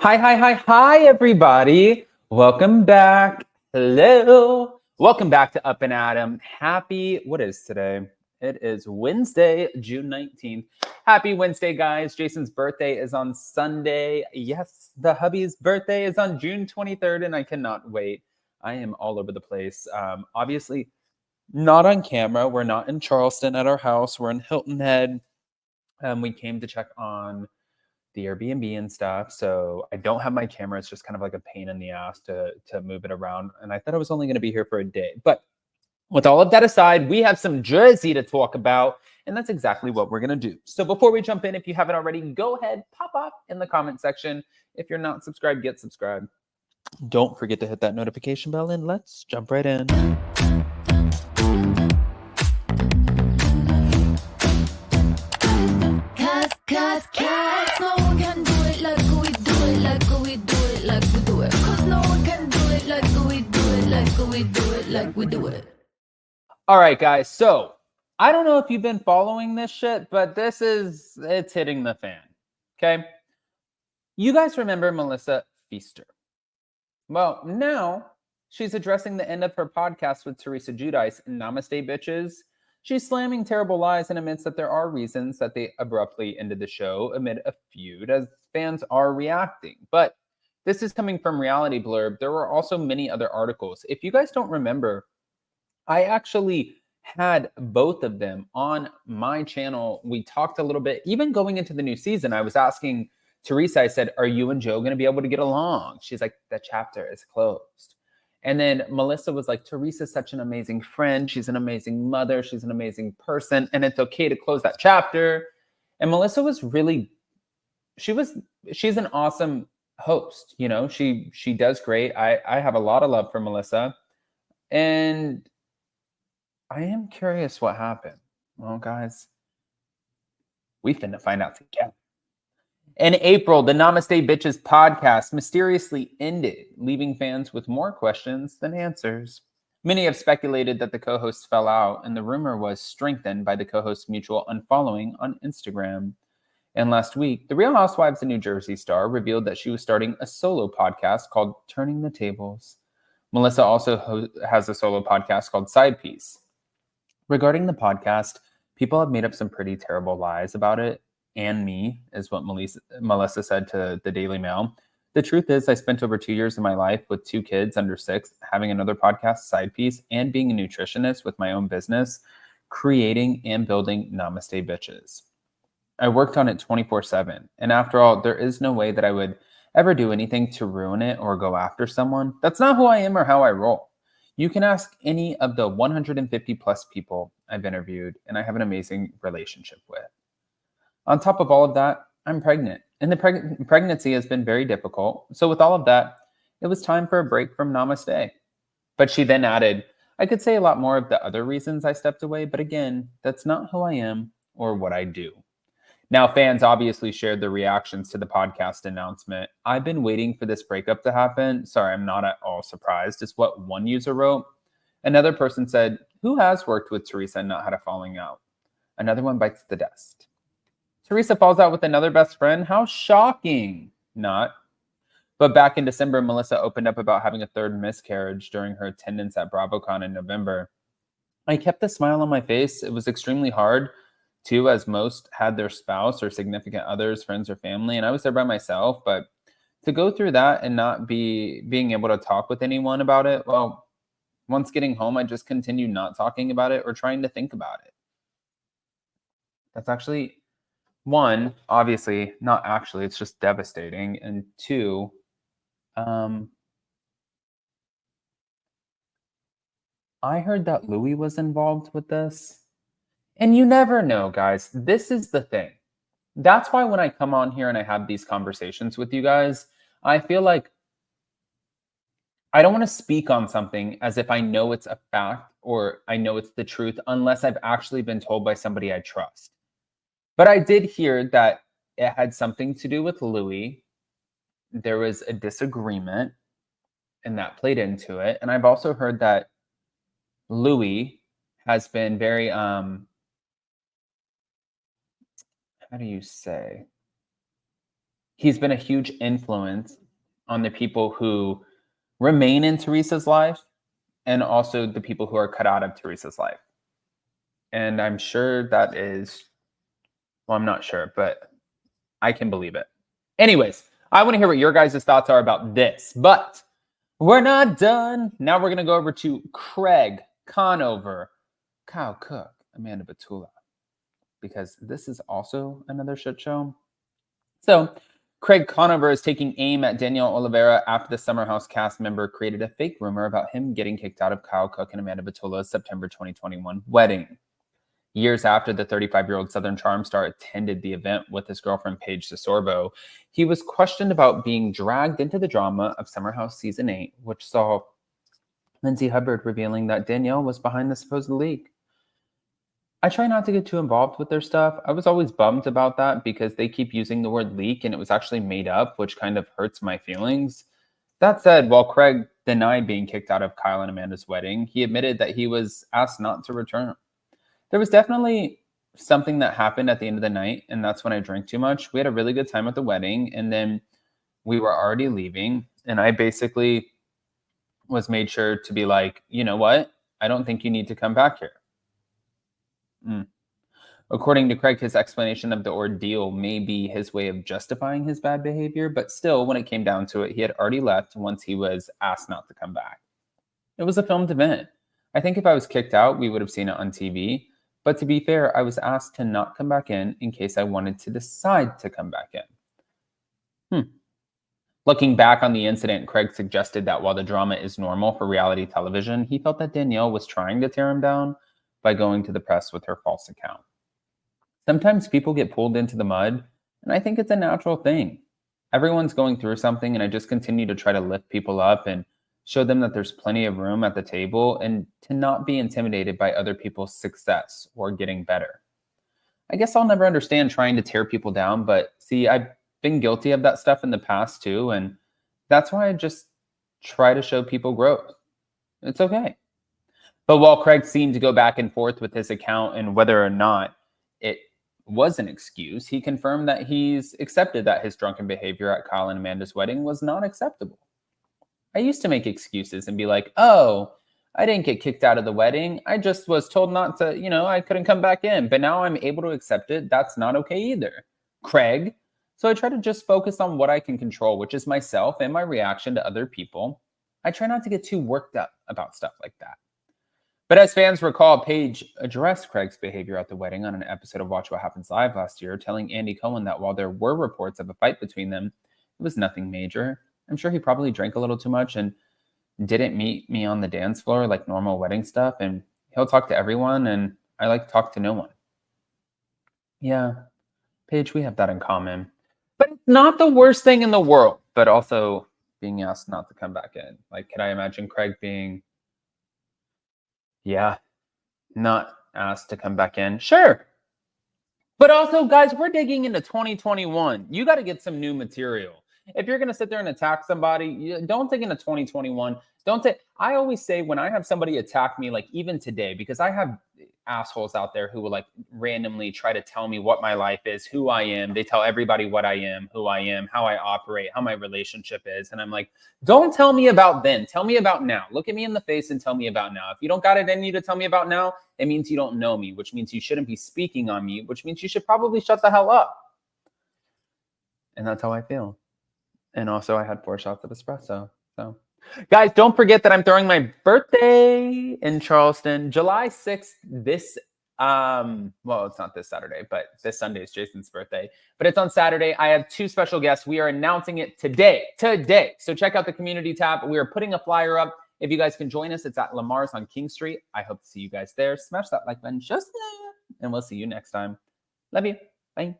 Hi, everybody. Welcome back. Hello. Welcome back to Up and Adam. What is today? It is Wednesday, June 19th. Happy Wednesday, guys. Jason's birthday is on Sunday. Yes, the hubby's birthday is on June 23rd, and I cannot wait. I am all over the place. Obviously, not on camera. We're not in Charleston at our house. We're in Hilton Head. We came to check on the Airbnb and stuff. So I don't have my camera. It's just kind of like a pain in the ass to move it around. And I thought I was only going to be here for a day. But with all of that aside, we have some Jersey to talk about. And that's exactly what we're going to do. So before we jump in, if you haven't already, go ahead, pop off in the comment section. If you're not subscribed, get subscribed. Don't forget to hit that notification bell and let's jump right in. Cause no one can do it like we do it, like we do it, like we do it. Cause no one can do it like we do it, like we do it, like we do it. All right, guys. So I don't know if you've been following this shit, but it's hitting the fan. Okay. You guys remember Melissa Feaster? Well, now she's addressing the end of her podcast with Teresa Giudice, Namaste Bitches. She's slamming terrible lies and admits that there are reasons that they abruptly ended the show amid a feud as fans are reacting. But this is coming from Reality Blurb. There were also many other articles. If you guys don't remember, I actually had both of them on my channel. We talked a little bit, even going into the new season. I was asking Teresa, I said, are you and Joe going to be able to get along? She's like, the chapter is closed. And then Melissa was like, Teresa's such an amazing friend. She's an amazing mother. She's an amazing person. And it's okay to close that chapter. And Melissa was really, she's an awesome host. You know, she does great. I have a lot of love for Melissa. And I am curious what happened. Well, guys, we finna find out together. In April, the Namaste Bitches podcast mysteriously ended, leaving fans with more questions than answers. Many have speculated that the co-hosts fell out, and the rumor was strengthened by the co-hosts' mutual unfollowing on Instagram. And last week, the Real Housewives of New Jersey star revealed that she was starting a solo podcast called Turning the Tables. Melissa also has a solo podcast called Side Piece. Regarding the podcast, people have made up some pretty terrible lies about it. And me, is what Melissa said to the Daily Mail. The truth is, I spent over 2 years of my life with 2 kids under 6, having another podcast Side Piece, and being a nutritionist with my own business, creating and building Namaste Bitches. I worked on it 24/7. And after all, there is no way that I would ever do anything to ruin it or go after someone. That's not who I am or how I roll. You can ask any of the 150 plus people I've interviewed, and I have an amazing relationship with. On top of all of that, I'm pregnant, and the pregnancy has been very difficult. So with all of that, it was time for a break from Namaste. But she then added, I could say a lot more of the other reasons I stepped away, but again, that's not who I am or what I do. Now, fans obviously shared their reactions to the podcast announcement. I've been waiting for this breakup to happen. Sorry, I'm not at all surprised, is what one user wrote. Another person said, who has worked with Teresa and not had a falling out? Another one bites the dust. Teresa falls out with another best friend? How shocking. Not. But back in December, Melissa opened up about having a third miscarriage during her attendance at BravoCon in November. I kept a smile on my face. It was extremely hard, too, as most had their spouse or significant others, friends or family, and I was there by myself. But to go through that and not being able to talk with anyone about it, well, once getting home, I just continued not talking about it or trying to think about it. That's actually... one, obviously, not actually, it's just devastating. And two, I heard that Louis was involved with this. And you never know, guys. This is the thing. That's why when I come on here and I have these conversations with you guys, I feel like I don't want to speak on something as if I know it's a fact or I know it's the truth unless I've actually been told by somebody I trust. But I did hear that it had something to do with Louis. There was a disagreement, and that played into it. And I've also heard that Louis has been very, how do you say? He's been a huge influence on the people who remain in Teresa's life and also the people who are cut out of Teresa's life. And I'm sure that is, well, I'm not sure, but I can believe it. Anyways, I want to hear what your guys' thoughts are about this, but we're not done. Now we're going to go over to Craig Conover, Kyle Cook, Amanda Batula, because this is also another shit show. So Craig Conover is taking aim at Danielle Oliveira after the Summer House cast member created a fake rumor about him getting kicked out of Kyle Cook and Amanda Batula's September 2021 wedding. Years after the 35-year-old Southern Charm star attended the event with his girlfriend Paige DeSorbo, he was questioned about being dragged into the drama of Summer House Season 8, which saw Lindsay Hubbard revealing that Danielle was behind the supposed leak. I try not to get too involved with their stuff. I was always bummed about that because they keep using the word leak and it was actually made up, which kind of hurts my feelings. That said, while Craig denied being kicked out of Kyle and Amanda's wedding, he admitted that he was asked not to return. There was definitely something that happened at the end of the night, and that's when I drank too much. We had a really good time at the wedding, and then we were already leaving, and I basically was made sure to be like, you know what? I don't think you need to come back here. According to Craig, his explanation of the ordeal may be his way of justifying his bad behavior, but still, when it came down to it, he had already left once he was asked not to come back. It was a filmed event. I think if I was kicked out, we would have seen it on TV. But to be fair, I was asked to not come back in case I wanted to decide to come back in. Looking back on the incident, Craig suggested that while the drama is normal for reality television, he felt that Danielle was trying to tear him down by going to the press with her false account. Sometimes people get pulled into the mud, and I think it's a natural thing. Everyone's going through something, and I just continue to try to lift people up and show them that there's plenty of room at the table and to not be intimidated by other people's success or getting better. I guess I'll never understand trying to tear people down, but see, I've been guilty of that stuff in the past too, and that's why I just try to show people growth. It's okay. But while Craig seemed to go back and forth with his account and whether or not it was an excuse, he confirmed that he's accepted that his drunken behavior at Kyle and Amanda's wedding was not acceptable. I used to make excuses and be like, oh, I didn't get kicked out of the wedding. I just was told not to, I couldn't come back in. But now I'm able to accept it. That's not okay either, Craig. So I try to just focus on what I can control, which is myself and my reaction to other people. I try not to get too worked up about stuff like that. But as fans recall, Paige addressed Craig's behavior at the wedding on an episode of Watch What Happens Live last year, telling Andy Cohen that while there were reports of a fight between them, it was nothing major. I'm sure he probably drank a little too much and didn't meet me on the dance floor like normal wedding stuff. And he'll talk to everyone, and I like to talk to no one. Yeah, Paige, we have that in common. But it's not the worst thing in the world, but also being asked not to come back in. Like, can I imagine Craig being, not asked to come back in? Sure. But also, guys, we're digging into 2021. You got to get some new material. If you're going to sit there and attack somebody, don't dig into 2021. I always say when I have somebody attack me, like even today, because I have assholes out there who will like randomly try to tell me what my life is, who I am. They tell everybody what I am, who I am, how I operate, how my relationship is. And I'm like, don't tell me about then. Tell me about now. Look at me in the face and tell me about now. If you don't got it in you to tell me about now, it means you don't know me, which means you shouldn't be speaking on me, which means you should probably shut the hell up. And that's how I feel. And also I had 4 shots of espresso. So guys, don't forget that I'm throwing my birthday in Charleston, July 6th. It's not this Saturday, but this Sunday is Jason's birthday. But it's on Saturday. I have 2 special guests. We are announcing it today. So check out the community tab. We are putting a flyer up. If you guys can join us, it's at Lamar's on King Street. I hope to see you guys there. Smash that like button just there, and we'll see you next time. Love you. Bye.